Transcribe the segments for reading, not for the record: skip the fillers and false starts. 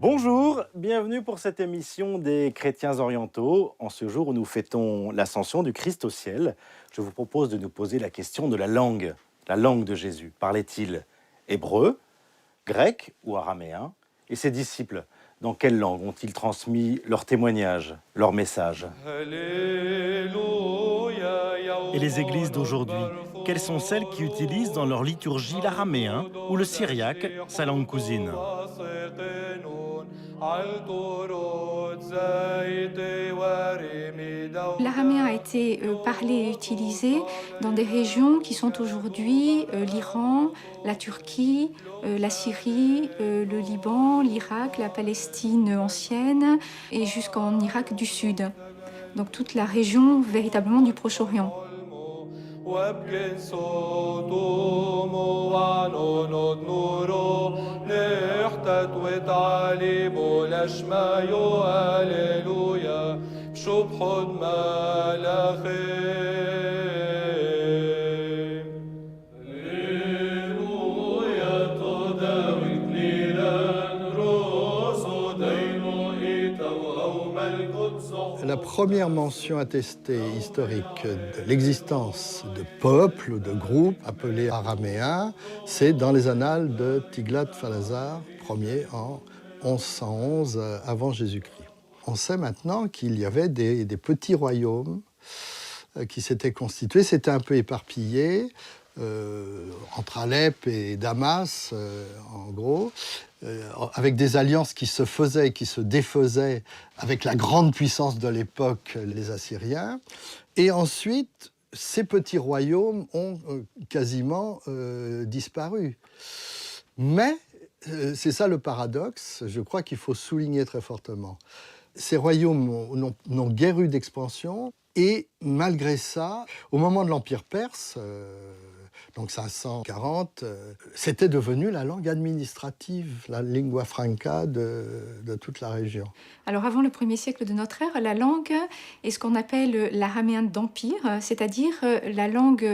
Bonjour, bienvenue pour cette émission des chrétiens orientaux. En ce jour où nous fêtons l'ascension du Christ au ciel, je vous propose de nous poser la question de la langue de Jésus. Parlait-il hébreu, grec ou araméen? Et ses disciples, dans quelle langue ont-ils transmis leur témoignage, leur message? Et les églises d'aujourd'hui, quelles sont celles qui utilisent dans leur liturgie l'araméen ou le syriaque, sa langue cousine? L'araméen a été parlé et utilisé dans des régions qui sont aujourd'hui l'Iran, la Turquie, la Syrie, le Liban, l'Irak, la Palestine ancienne et jusqu'en Irak du Sud. Donc toute la région véritablement du Proche-Orient. La première mention attestée historique de l'existence de peuples, de groupes appelés araméens, c'est dans les annales de Tiglath-Phalazar Ier en 1111 avant Jésus-Christ. On sait maintenant qu'il y avait des petits royaumes qui s'étaient constitués, c'était un peu éparpillé, entre Alep et Damas, en gros, avec des alliances qui se faisaient et qui se défaisaient avec la grande puissance de l'époque, les Assyriens. Et ensuite, ces petits royaumes ont quasiment disparu. Mais, c'est ça le paradoxe, je crois qu'il faut souligner très fortement. Ces royaumes n'ont guère eu d'expansion, et malgré ça, au moment de l'Empire perse, donc 540, c'était devenu la langue administrative, la lingua franca de toute la région. Alors avant le 1er siècle de notre ère, la langue est ce qu'on appelle l'araméen d'empire, c'est-à-dire la langue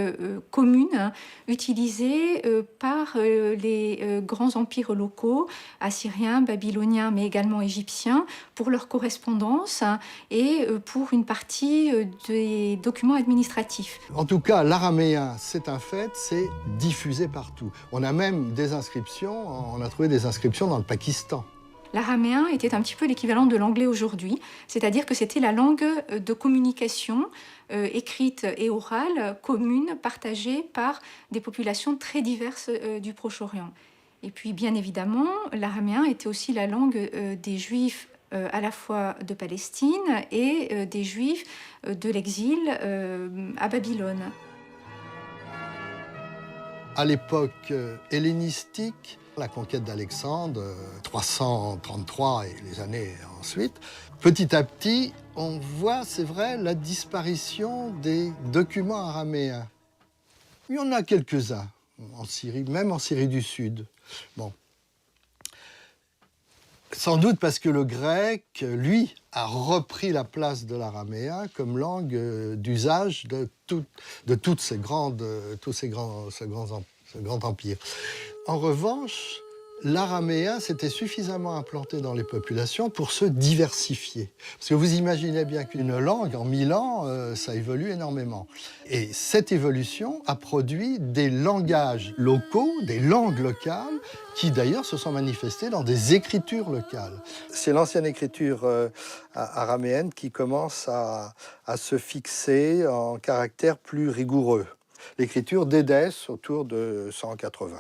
commune utilisée par les grands empires locaux, assyriens, babyloniens, mais également égyptiens, pour leur correspondance et pour une partie des documents administratifs. En tout cas, l'araméen, c'est un fait, c'est diffusé partout. On a même des inscriptions, on a trouvé des inscriptions dans le Pakistan. L'araméen était un petit peu l'équivalent de l'anglais aujourd'hui, c'est-à-dire que c'était la langue de communication écrite et orale, commune, partagée par des populations très diverses du Proche-Orient. Et puis, bien évidemment, l'araméen était aussi la langue des Juifs à la fois de Palestine et des Juifs de l'exil à Babylone. À l'époque hellénistique, la conquête d'Alexandre, 333 et les années ensuite, petit à petit, on voit, c'est vrai, la disparition des documents araméens. Il y en a quelques-uns en Syrie, même en Syrie du Sud. Bon. Sans doute parce que le grec, lui, a repris la place de l'araméen comme langue d'usage de tous ces grands empires. En revanche, l'araméen s'était suffisamment implanté dans les populations pour se diversifier. Parce que vous imaginez bien qu'une langue, en 1000 ans, ça évolue énormément. Et cette évolution a produit des langages locaux, des langues locales, qui d'ailleurs se sont manifestées dans des écritures locales. C'est l'ancienne écriture araméenne qui commence à se fixer en caractères plus rigoureux. L'écriture d'Édesse autour de 180,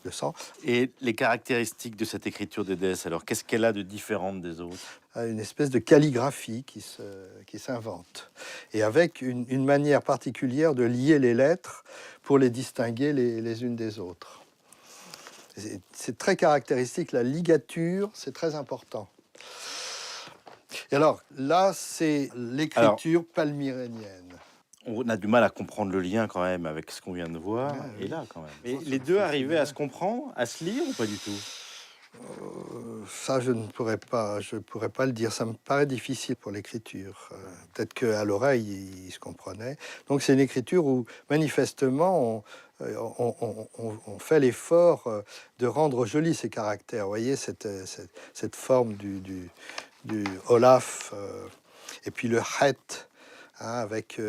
200. Et les caractéristiques de cette écriture d'Édesse, alors qu'est-ce qu'elle a de différente des autres? Une espèce de calligraphie qui s'invente, et avec une manière particulière de lier les lettres pour les distinguer les unes des autres. C'est très caractéristique, la ligature, c'est très important. Et alors, là, c'est l'écriture palmyrénienne. On a du mal à comprendre le lien quand même avec ce qu'on vient de voir, et là quand même. Mais les deux arrivaient à se comprendre, à se lire ou pas du tout? Ça, je pourrais pas le dire. Ça me paraît difficile pour l'écriture. Peut-être qu'à l'oreille, il se comprenait. Donc, c'est une écriture où, manifestement, on fait l'effort de rendre jolis ces caractères. Vous voyez, cette forme du Olaf, et puis le het, hein, avec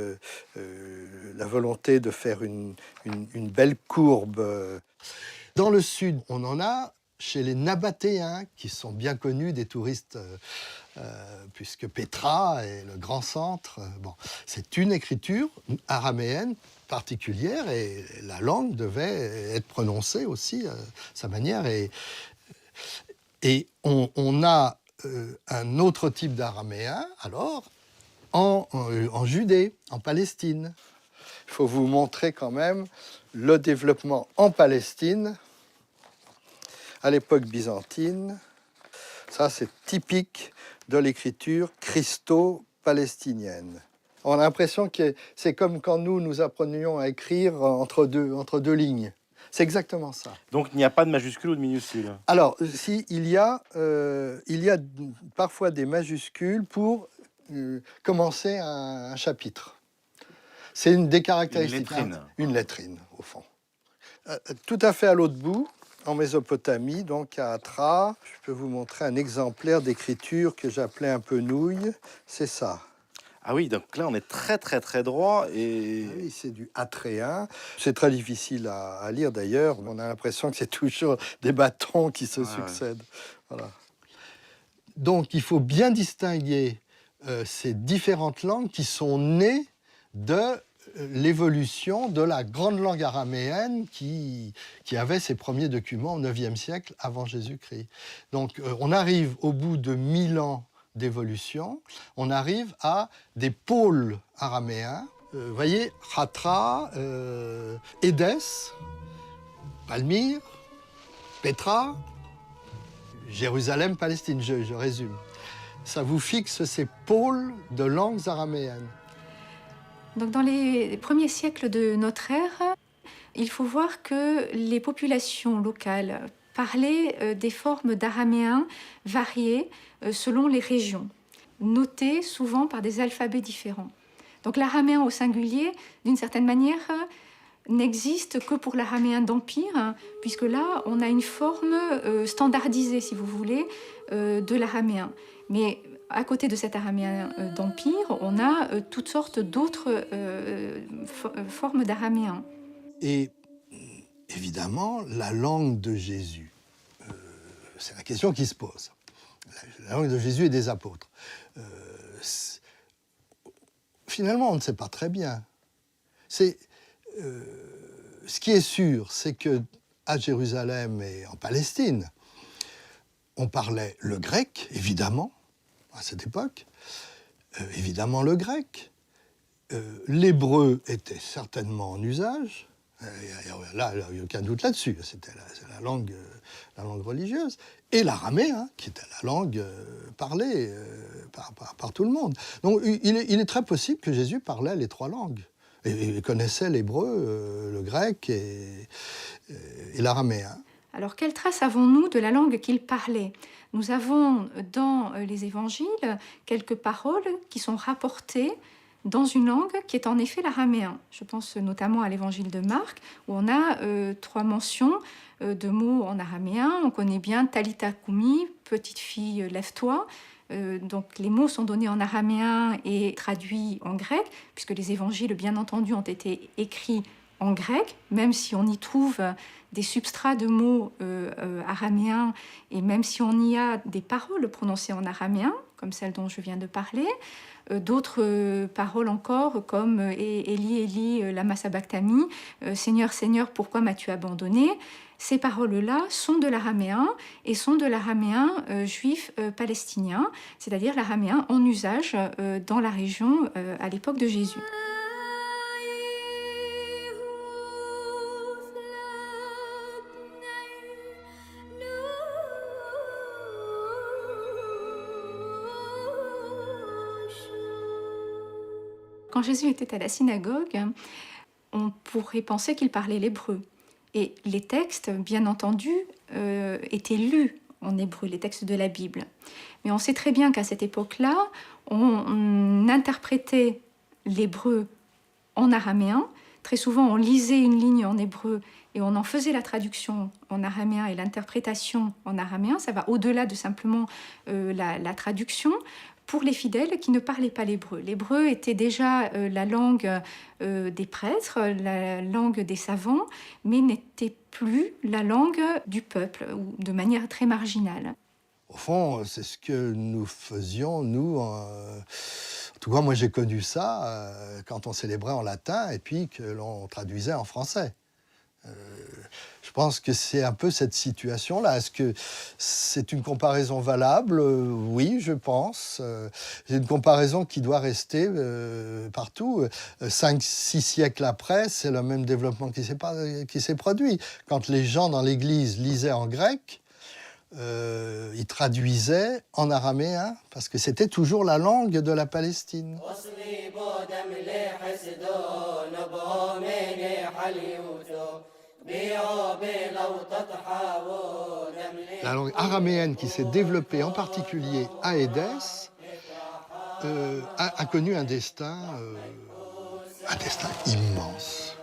la volonté de faire une belle courbe. Dans le sud, on en a chez les Nabatéens, qui sont bien connus des touristes, puisque Pétra est le grand centre. Bon, c'est une écriture araméenne particulière, et la langue devait être prononcée aussi à sa manière. Et on a un autre type d'araméen, alors, en Judée, en Palestine. Il faut vous montrer quand même le développement en Palestine à l'époque byzantine. Ça, c'est typique de l'écriture christo-palestinienne. On a l'impression que c'est comme quand nous apprenions à écrire entre deux lignes. C'est exactement ça. Donc il n'y a pas de majuscule ou de minuscule? Alors, si, il y a parfois des majuscules pour commencer un chapitre. C'est une des caractéristiques. Une lettrine. Une lettrine, au fond. Tout à fait à l'autre bout, en Mésopotamie, donc à Atra, je peux vous montrer un exemplaire d'écriture que j'appelais un peu nouille. C'est ça. Ah oui, donc là on est très très très droit et... Ah oui, c'est du atréen. C'est très difficile à lire d'ailleurs. On a l'impression que c'est toujours des bâtons qui se succèdent. Voilà. Donc il faut bien distinguer ces différentes langues qui sont nées de l'évolution de la grande langue araméenne qui avait ses premiers documents au IXe siècle avant Jésus-Christ. Donc on arrive au bout de 1000 ans d'évolution, on arrive à des pôles araméens. Vous voyez, Hatra, Édesse, Palmyre, Pétra, Jérusalem, Palestine, je résume. Ça vous fixe ces pôles de langues araméennes. Donc dans les premiers siècles de notre ère, il faut voir que les populations locales parlaient des formes d'araméen variées selon les régions, notées souvent par des alphabets différents. Donc l'araméen au singulier, d'une certaine manière, n'existe que pour l'araméen d'Empire, puisque là, on a une forme standardisée, si vous voulez, de l'araméen. Mais à côté de cet araméen d'Empire, on a toutes sortes d'autres formes d'araméen. Et évidemment, la langue de Jésus, c'est la question qui se pose. La langue de Jésus et des apôtres. Finalement, on ne sait pas très bien. Ce qui est sûr, c'est qu'à Jérusalem et en Palestine, on parlait le grec, évidemment, à cette époque, évidemment le grec. L'hébreu était certainement en usage. Là, il n'y a aucun doute là-dessus. C'était la langue religieuse. Et l'araméen, qui était la langue parlée par tout le monde. Donc, il est très possible que Jésus parlait les trois langues. Et il connaissait l'hébreu, le grec et l'araméen. Alors, quelle trace avons-nous de la langue qu'il parlait? Nous avons dans les évangiles quelques paroles qui sont rapportées dans une langue qui est en effet l'araméen. Je pense notamment à l'évangile de Marc, où on a 3 mentions de mots en araméen. On connaît bien Talitha Koumi, petite fille, lève-toi. Donc les mots sont donnés en araméen et traduits en grec, puisque les évangiles, bien entendu, ont été écrits en grec, même si on y trouve des substrats de mots araméens, et même si on y a des paroles prononcées en araméen, comme celle dont je viens de parler, d'autres paroles encore, comme Eli, Eli, lama sabachthani, Seigneur, Seigneur, pourquoi m'as-tu abandonné? Ces paroles-là sont de l'araméen et sont de l'araméen juif palestinien, c'est-à-dire l'araméen en usage dans la région à l'époque de Jésus. Quand Jésus était à la synagogue, on pourrait penser qu'il parlait l'hébreu. Et les textes, bien entendu, étaient lus en hébreu, les textes de la Bible. Mais on sait très bien qu'à cette époque-là, on interprétait l'hébreu en araméen. Très souvent, on lisait une ligne en hébreu et on en faisait la traduction en araméen et l'interprétation en araméen. Ça va au-delà de simplement la traduction. Pour les fidèles qui ne parlaient pas l'hébreu. L'hébreu était déjà la langue des prêtres, la langue des savants, mais n'était plus la langue du peuple, ou de manière très marginale. Au fond, c'est ce que nous faisions, nous. En tout cas, moi, j'ai connu ça quand on célébrait en latin et puis que l'on traduisait en français. Je pense que c'est un peu cette situation-là. Est-ce que c'est une comparaison valable? Oui, je pense. C'est une comparaison qui doit rester partout. 5-6 siècles après, c'est le même développement qui s'est produit. Quand les gens dans l'Église lisaient en grec, ils traduisaient en araméen, parce que c'était toujours la langue de la Palestine. La langue araméenne qui s'est développée en particulier à Édesse a connu un destin immense.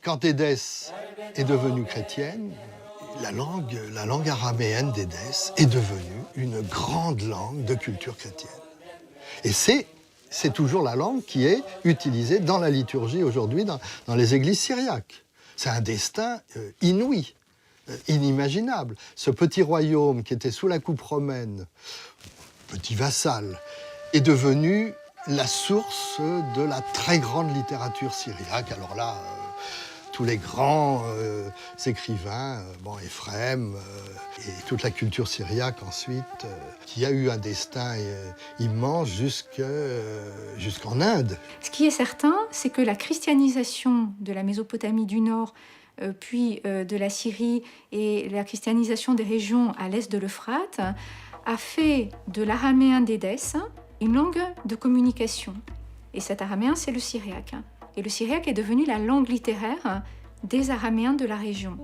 Quand Édesse est devenue chrétienne, la langue araméenne d'Édesse est devenue une grande langue de culture chrétienne. Et c'est toujours la langue qui est utilisée dans la liturgie aujourd'hui dans les églises syriaques. C'est un destin inouï, inimaginable. Ce petit royaume qui était sous la coupe romaine, petit vassal, est devenu la source de la très grande littérature syriaque. Alors là, tous les grands écrivains, Éphrem et toute la culture syriaque ensuite, qui a eu un destin immense jusqu'en Inde. Ce qui est certain, c'est que la christianisation de la Mésopotamie du Nord, puis de la Syrie et la christianisation des régions à l'est de l'Euphrate a fait de l'araméen d'Édesse une langue de communication. Et cet araméen, c'est le syriaque. Et le syriaque est devenu la langue littéraire des araméens de la région.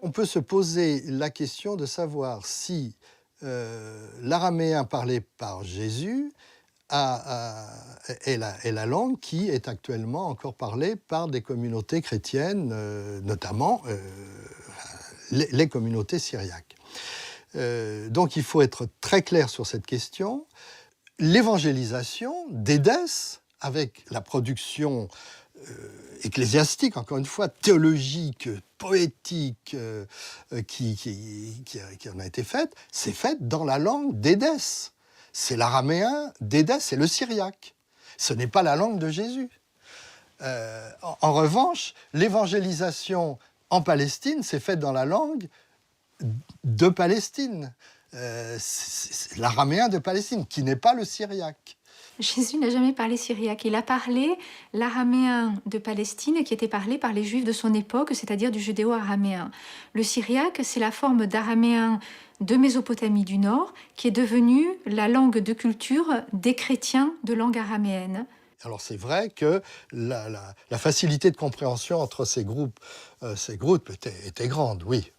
On peut se poser la question de savoir si l'araméen parlé par Jésus est la langue qui est actuellement encore parlée par des communautés chrétiennes, notamment les communautés syriaques. Donc il faut être très clair sur cette question. L'évangélisation d'Édesse, avec la production ecclésiastique, encore une fois, théologique, poétique, qui en a été faite, c'est faite dans la langue d'Édesse. C'est l'araméen d'Édesse, c'est le syriaque. Ce n'est pas la langue de Jésus. En revanche, l'évangélisation en Palestine s'est faite dans la langue de Palestine. C'est l'araméen de Palestine, qui n'est pas le syriaque. Jésus n'a jamais parlé syriaque. Il a parlé l'araméen de Palestine qui était parlé par les Juifs de son époque, c'est-à-dire du judéo-araméen. Le syriaque, c'est la forme d'araméen de Mésopotamie du Nord qui est devenue la langue de culture des chrétiens de langue araméenne. Alors c'est vrai que la facilité de compréhension entre ces groupes était grande, oui,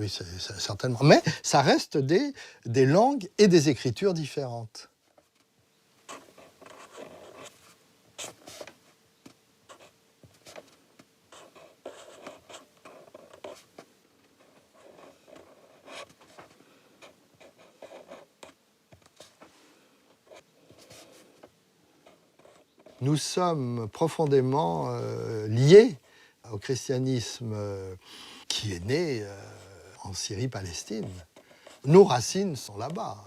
c'est certainement. Mais ça reste des langues et des écritures différentes. Nous sommes profondément liés au christianisme qui est né en Syrie-Palestine. Nos racines sont là-bas.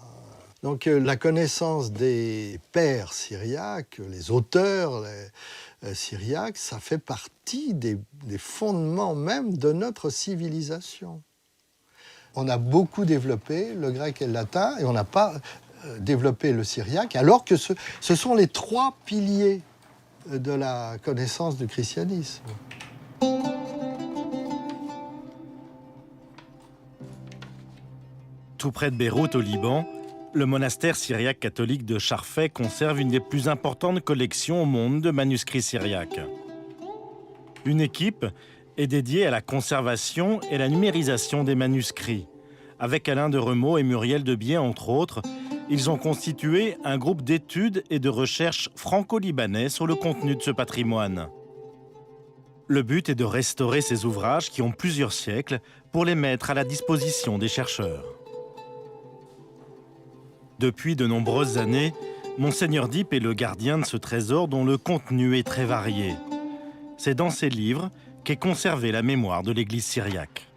Donc la connaissance des pères syriaques, les auteurs syriaques, ça fait partie des fondements même de notre civilisation. On a beaucoup développé le grec et le latin et on n'a pas développé le syriaque, alors que ce sont les trois piliers de la connaissance du christianisme. Tout près de Beyrouth, au Liban, le monastère syriaque catholique de Charfeh conserve une des plus importantes collections au monde de manuscrits syriaques. Une équipe est dédiée à la conservation et la numérisation des manuscrits. Avec Alain de Remaux et Muriel Debier, entre autres, ils ont constitué un groupe d'études et de recherche franco-libanais sur le contenu de ce patrimoine. Le but est de restaurer ces ouvrages qui ont plusieurs siècles pour les mettre à la disposition des chercheurs. Depuis de nombreuses années, Monseigneur Dipp est le gardien de ce trésor dont le contenu est très varié. C'est dans ses livres qu'est conservée la mémoire de l'Église syriaque.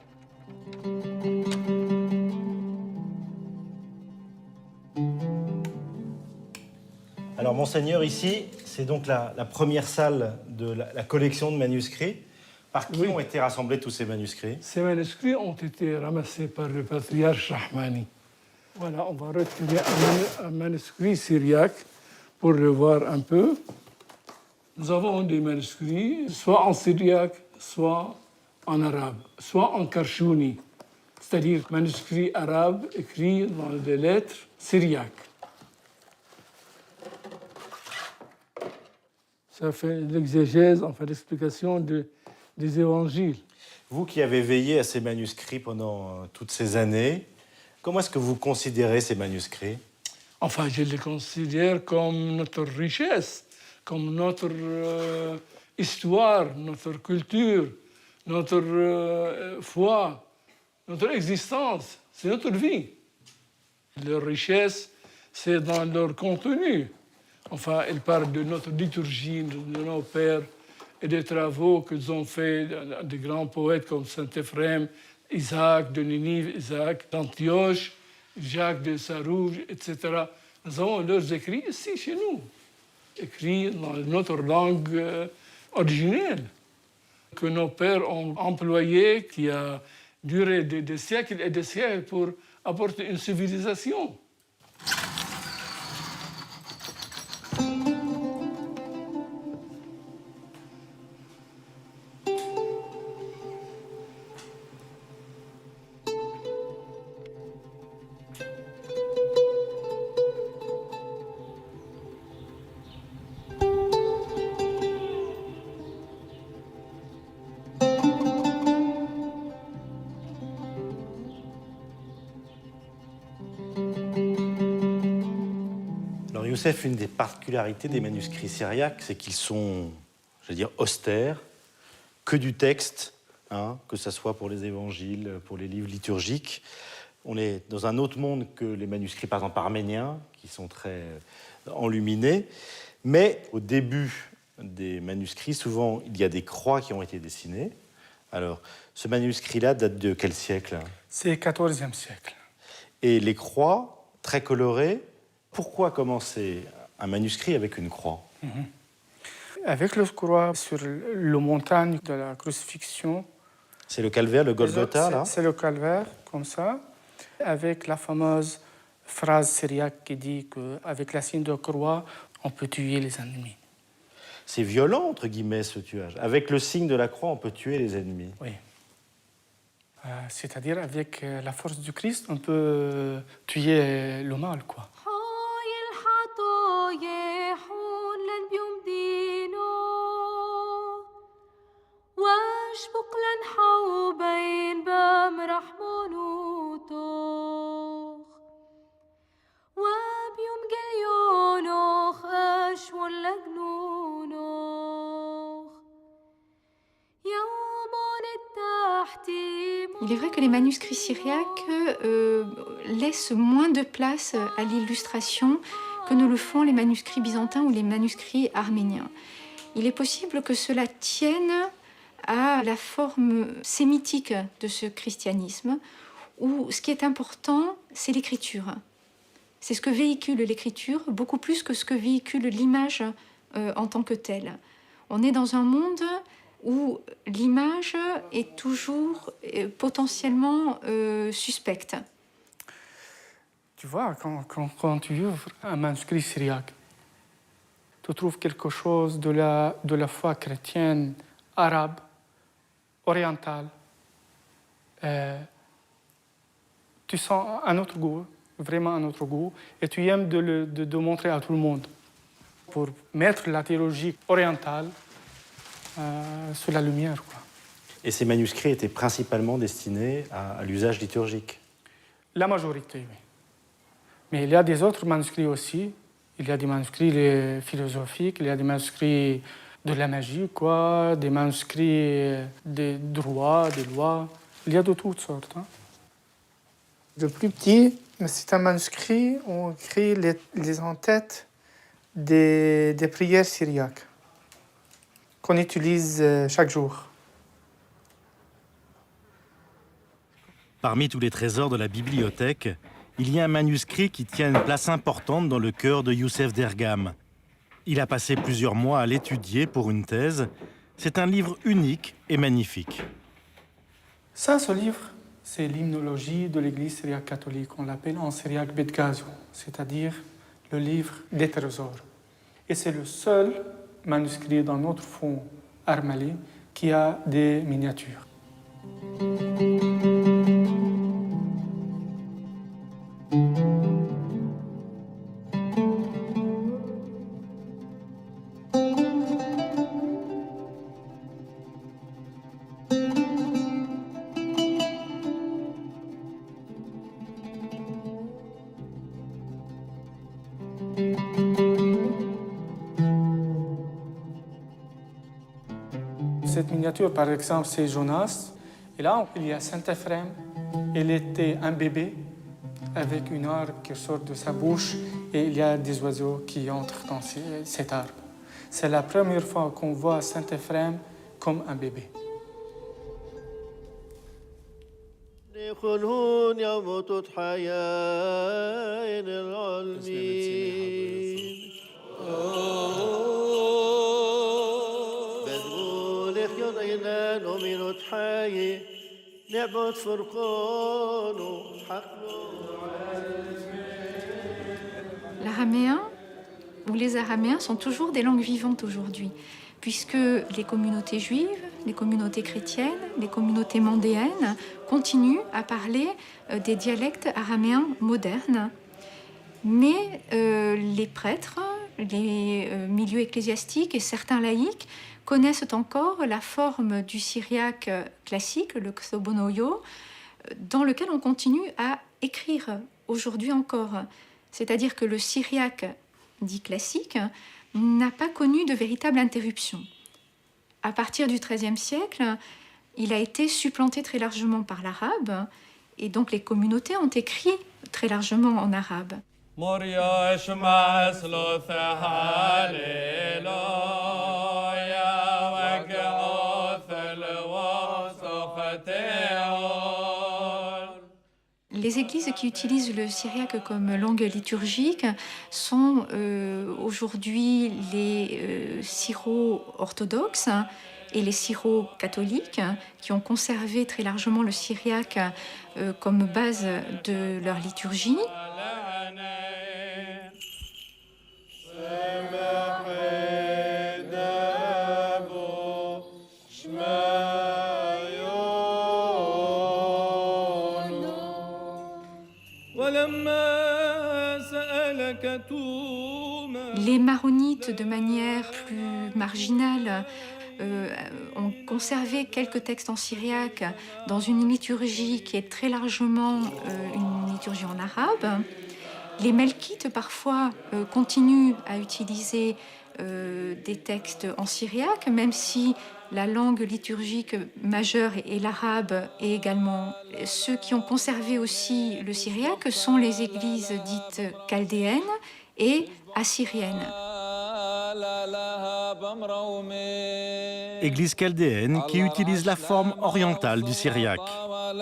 Alors, Monseigneur, ici, c'est donc la première salle de la collection de manuscrits. Par qui ont été rassemblés tous ces manuscrits? Ces manuscrits ont été ramassés par le patriarche Rahmani. Voilà, on va retirer un manuscrit syriaque pour le voir un peu. Nous avons des manuscrits, soit en syriaque, soit en arabe, soit en karchouni, c'est-à-dire manuscrits arabes écrits dans des lettres syriaques. Ça fait l'exégèse, enfin l'explication des évangiles. Vous qui avez veillé à ces manuscrits pendant toutes ces années, comment est-ce que vous considérez ces manuscrits? Enfin, je les considère comme notre richesse, comme notre histoire, notre culture, notre foi, notre existence. C'est notre vie. Leur richesse, c'est dans leur contenu. Enfin, ils parlent de notre liturgie, de nos pères et des travaux qu'ils ont faits, des grands poètes comme Saint-Éphrem, Isaac de Ninive, Isaac d'Antioche, Jacques de Sarouge, etc. Nous avons leurs écrits ici, chez nous, écrits dans notre langue originelle, que nos pères ont employé, qui a duré des siècles et des siècles pour apporter une civilisation. Alors Youssef, une des particularités des manuscrits syriaques, c'est qu'ils sont, je veux dire, austères, que du texte, que ce soit pour les évangiles, pour les livres liturgiques. On est dans un autre monde que les manuscrits, par exemple, arméniens, qui sont très enluminés. Mais au début des manuscrits, souvent, il y a des croix qui ont été dessinées. Alors, ce manuscrit-là date de quel siècle? C'est le XIVe siècle. Et les croix, très colorées, pourquoi commencer un manuscrit avec une croix? Avec le croix sur la montagne de la crucifixion. C'est le calvaire, le Golgotha, là? C'est le calvaire, comme ça, avec la fameuse phrase syriaque qui dit qu'avec la signe de croix, on peut tuer les ennemis. C'est violent, entre guillemets, ce tuage. Avec le signe de la croix, on peut tuer les ennemis. Oui. C'est-à-dire, avec la force du Christ, on peut tuer le mal, quoi. Il est vrai que les manuscrits syriaques laissent moins de place à l'illustration que ne le font les manuscrits byzantins ou les manuscrits arméniens. Il est possible que cela tienne à la forme sémitique de ce christianisme, où ce qui est important, c'est l'écriture. C'est ce que véhicule l'écriture, beaucoup plus que ce que véhicule l'image en tant que telle. On est dans un monde où l'image est toujours potentiellement suspecte. Tu vois, quand tu ouvres un manuscrit syriaque, tu trouves quelque chose de la foi chrétienne, arabe, orientale. Tu sens un autre goût, vraiment un autre goût, et tu aimes de montrer à tout le monde pour mettre la théologie orientale sous la lumière, quoi. Et ces manuscrits étaient principalement destinés à l'usage liturgique? La majorité, oui. Mais il y a des autres manuscrits aussi. Il y a des manuscrits philosophiques, il y a des manuscrits de la magie, quoi, des manuscrits de droit, des lois. Il y a de toutes sortes. Hein. Le plus petit, c'est un manuscrit où on écrit les en-têtes des prières syriaques qu'on utilise chaque jour. Parmi tous les trésors de la bibliothèque, il y a un manuscrit qui tient une place importante dans le cœur de Youssef Dergam. Il a passé plusieurs mois à l'étudier pour une thèse. C'est un livre unique et magnifique. Ça, ce livre, c'est l'hymnologie de l'Église syriaque catholique. On l'appelle en syriaque Bet Gazo, c'est-à-dire le livre des trésors. Et c'est le seul manuscrit dans notre fonds Armali qui a des miniatures. Cette miniature, par exemple, c'est Jonas. Et là, il y a Saint-Ephrem. Il était un bébé avec une arbre qui sort de sa bouche et il y a des oiseaux qui entrent dans cet arbre. C'est la première fois qu'on voit Saint-Ephrem comme un bébé. L'araméen ou les araméens sont toujours des langues vivantes aujourd'hui, puisque les communautés juives, les communautés chrétiennes, les communautés mandéennes continuent à parler des dialectes araméens modernes. Mais les prêtres, les milieux ecclésiastiques et certains laïcs connaissent encore la forme du syriaque classique, le Ktobonoyo, dans lequel on continue à écrire aujourd'hui encore. C'est-à-dire que le syriaque dit classique n'a pas connu de véritable interruption. À partir du XIIIe siècle, il a été supplanté très largement par l'arabe, et donc les communautés ont écrit très largement en arabe. Les églises qui utilisent le syriaque comme langue liturgique sont aujourd'hui les syro-orthodoxes et les syro-catholiques qui ont conservé très largement le syriaque comme base de leur liturgie. Les maronites, de manière plus marginale, ont conservé quelques textes en syriaque dans une liturgie qui est très largement une liturgie en arabe. Les melkites, parfois, continuent à utiliser des textes en syriaque, même si la langue liturgique majeure est l'arabe et également ceux qui ont conservé aussi le syriaque sont les églises dites chaldéennes et assyriennes. Église chaldéenne qui utilise la forme orientale du syriaque. Les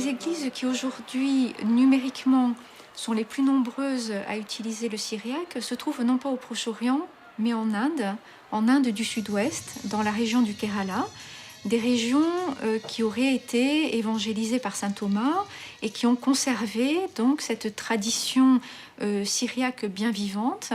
églises qui aujourd'hui, numériquement, sont les plus nombreuses à utiliser le syriaque se trouvent non pas au Proche-Orient, mais en Inde du Sud-Ouest, dans la région du Kerala, des régions qui auraient été évangélisées par saint Thomas et qui ont conservé donc cette tradition syriaque bien vivante.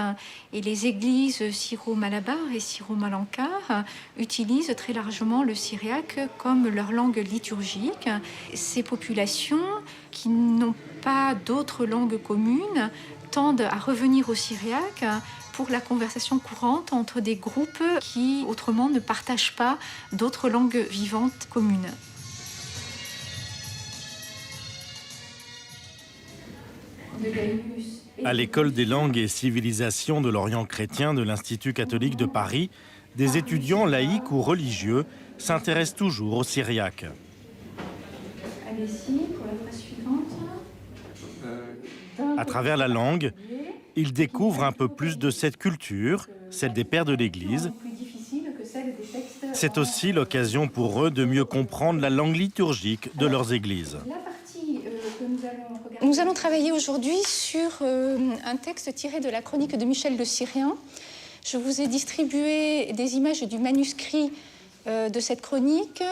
Et les églises syro-malabar et syro-malankar utilisent très largement le syriaque comme leur langue liturgique. Ces populations qui n'ont pas d'autres langues communes tendent à revenir au syriaque pour la conversation courante entre des groupes qui, autrement, ne partagent pas d'autres langues vivantes communes. À l'École des langues et civilisations de l'Orient chrétien de l'Institut catholique de Paris, des étudiants laïcs ou religieux s'intéressent toujours au syriaque. Allez-y, pour la phrase suivante. À travers la langue, ils découvrent un peu plus de cette culture, celle des pères de l'Église. C'est aussi l'occasion pour eux de mieux comprendre la langue liturgique de leurs églises. Nous allons travailler aujourd'hui sur un texte tiré de la chronique de Michel le Syrien. Je vous ai distribué des images du manuscrit de cette chronique,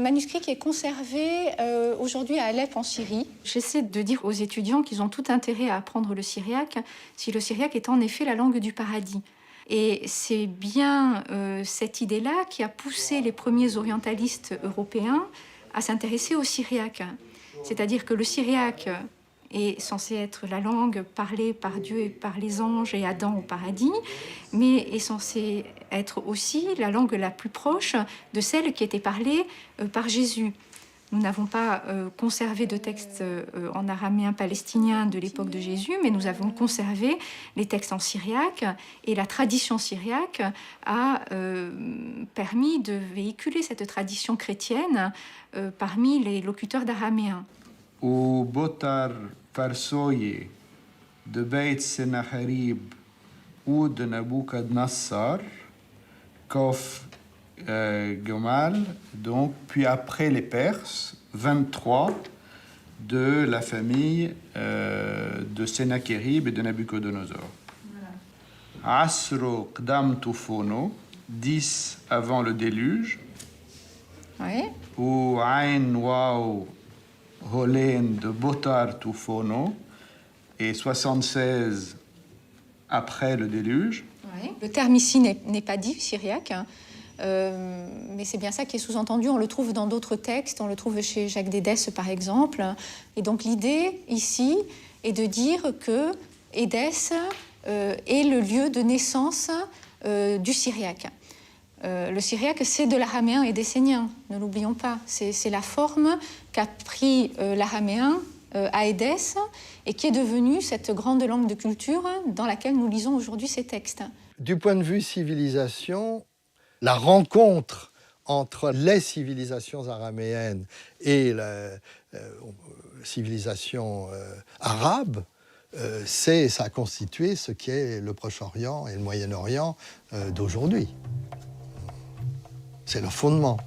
manuscrit qui est conservé aujourd'hui à Alep en Syrie. J'essaie de dire aux étudiants qu'ils ont tout intérêt à apprendre le syriaque, si le syriaque est en effet la langue du paradis. Et c'est bien cette idée-là qui a poussé les premiers orientalistes européens à s'intéresser au syriaque. C'est-à-dire que le syriaque est censé être la langue parlée par Dieu et par les anges et Adam au paradis, mais est censé être aussi la langue la plus proche de celle qui était parlée par Jésus. Nous n'avons pas conservé de textes en araméen palestinien de l'époque de Jésus, mais nous avons conservé les textes en syriaque, et la tradition syriaque a permis de véhiculer cette tradition chrétienne parmi les locuteurs d'araméen. Au Botar Farsoye de Beit Sennacherib ou de Nabucodonosor, Kof Gomal, donc, puis après les Perses, 23 de la famille de Sennacherib et de Nabucodonosor. Asro Qdam Tufono, 10 avant le déluge, Oui. ou Ain Wao Holen de Botar Tufono, et 76 après le déluge. Oui. Le terme ici n'est pas dit syriaque, mais c'est bien ça qui est sous-entendu. On le trouve dans d'autres textes, on le trouve chez Jacques d'Édesse par exemple. Et donc l'idée ici est de dire que Édesse est le lieu de naissance du syriaque. Le syriaque, c'est de l'araméen et des essénien, ne l'oublions pas. C'est la forme qu'a pris l'araméen à Édesse et qui est devenue cette grande langue de culture dans laquelle nous lisons aujourd'hui ces textes. Du point de vue civilisation, la rencontre entre les civilisations araméennes et la civilisation arabe, ça a constitué ce qu'est le Proche-Orient et le Moyen-Orient d'aujourd'hui. C'est le fondement.